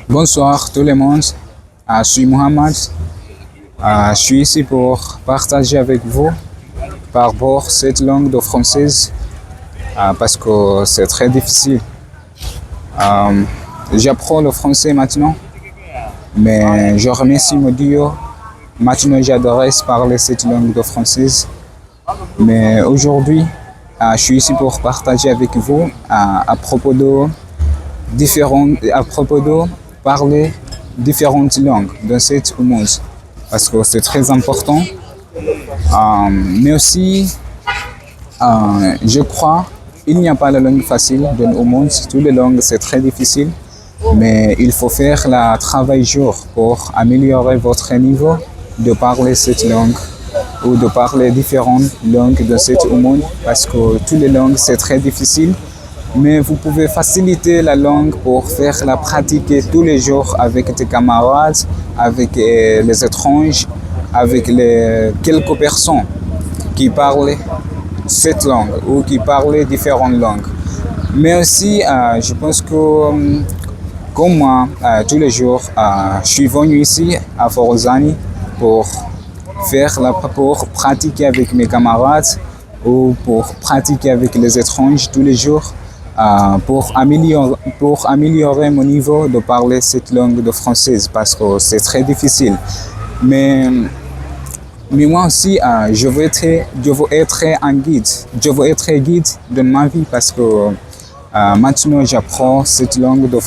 Bonsoir tout le monde. Je suis Mohamed. Je suis ici pour partager avec vous par rapport à cette langue de française parce que c'est très difficile. J'apprends le français maintenant, mais je remercie mon Dieu. Maintenant, j'adore parler cette langue de française. Mais aujourd'hui, je suis ici pour partager avec vous à propos de parler différentes langues dans cette monde parce que c'est très important. Mais aussi, je crois il n'y a pas de langue facile dans le monde. Toutes les langues c'est très difficile, mais il faut faire le travail jour pour améliorer votre niveau de parler cette langue ou de parler différentes langues dans ce monde parce que toutes les langues c'est très difficile. Mais vous pouvez faciliter la langue pour faire la pratiquer tous les jours avec tes camarades, avec les étrangers, avec quelques personnes qui parlent cette langue ou qui parlent différentes langues. Mais aussi, je pense que comme moi, tous les jours, je suis venu ici à Forozani pour pratiquer avec mes camarades ou pour pratiquer avec les étrangers tous les jours. Pour améliorer mon niveau de parler cette langue de française parce que c'est très difficile. Mais moi aussi, je veux être un guide. Je veux être guide dans ma vie parce que maintenant j'apprends cette langue de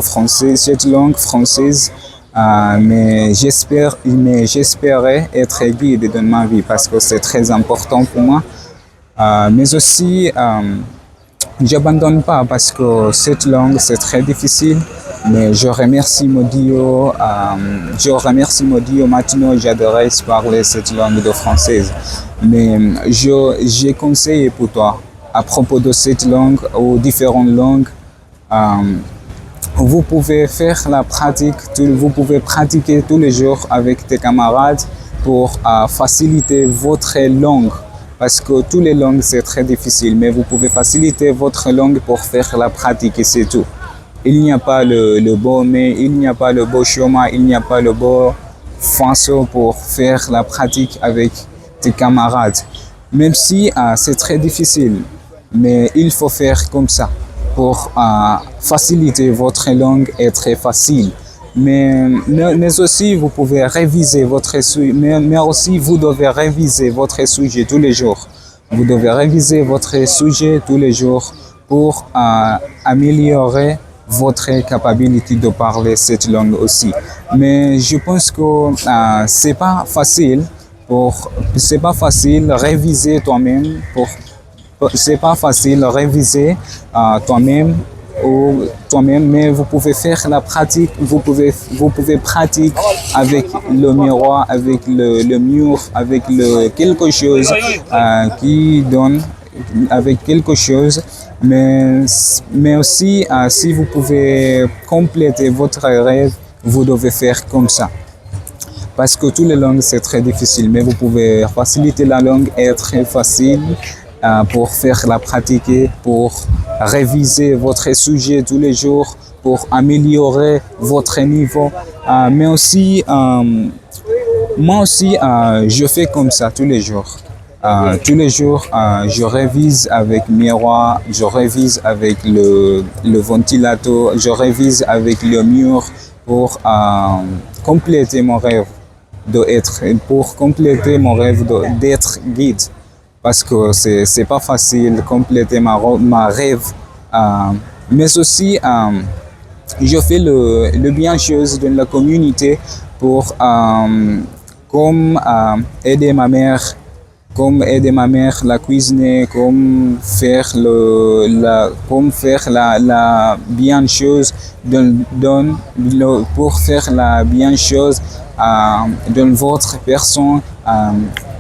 français, cette langue française. Mais j'espérais être guide dans ma vie parce que c'est très important pour moi. Mais aussi, j'abandonne pas parce que cette langue c'est très difficile, mais je remercie mon Dieu. Maintenant j'adorais parler cette langue de française. Mais j'ai conseillé pour toi à propos de cette langue ou différentes langues. Vous pouvez faire la pratique, vous pouvez pratiquer tous les jours avec tes camarades pour faciliter votre langue. Parce que toutes les langues c'est très difficile, mais vous pouvez faciliter votre langue pour faire la pratique et c'est tout. Il n'y a pas le beau mais, il n'y a pas le beau chemin, il n'y a pas le beau façon pour faire la pratique avec tes camarades. Même si c'est très difficile, mais il faut faire comme ça pour faciliter votre langue et très facile. Mais aussi vous pouvez réviser votre sujet, mais aussi vous devez réviser votre sujet tous les jours. Vous devez réviser votre sujet tous les jours pour améliorer votre capacité de parler cette langue aussi. Mais je pense que c'est pas facile réviser toi-même c'est pas facile réviser toi-même, mais vous pouvez faire la pratique, vous pouvez pratiquer avec le miroir, avec le mur, avec quelque chose qui donne, avec quelque chose, mais aussi si vous pouvez compléter votre rêve, vous devez faire comme ça. Parce que toutes les langues c'est très difficile, mais vous pouvez faciliter la langue et très facile pour faire la pratiquer, pour réviser votre sujet tous les jours, pour améliorer votre niveau. Mais aussi, moi aussi, je fais comme ça tous les jours. Tous les jours, je révise avec miroir, je révise avec le ventilateur, je révise avec le mur pour compléter mon rêve d'être guide. Parce que c'est pas facile de compléter ma rêve. Mais aussi, je fais le bien chose dans la communauté pour aider ma mère, la cuisiner, faire la bien chose pour faire la bien chose dans votre personne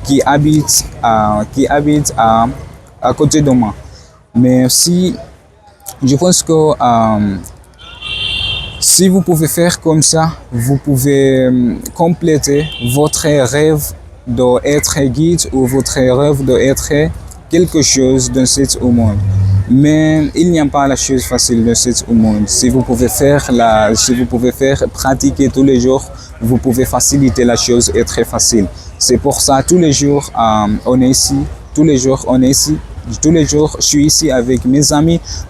qui habite à côté de moi. Mais aussi, je pense que si vous pouvez faire comme ça, vous pouvez compléter votre rêve d'être guide ou votre rêve d'être quelque chose dans ce monde. Mais il n'y a pas la chose facile de ce monde. Si vous pouvez pratiquer tous les jours, vous pouvez faciliter la chose et très facile. C'est pour ça, tous les jours, on est ici. Tous les jours, on est ici. Tous les jours, je suis ici avec mes amis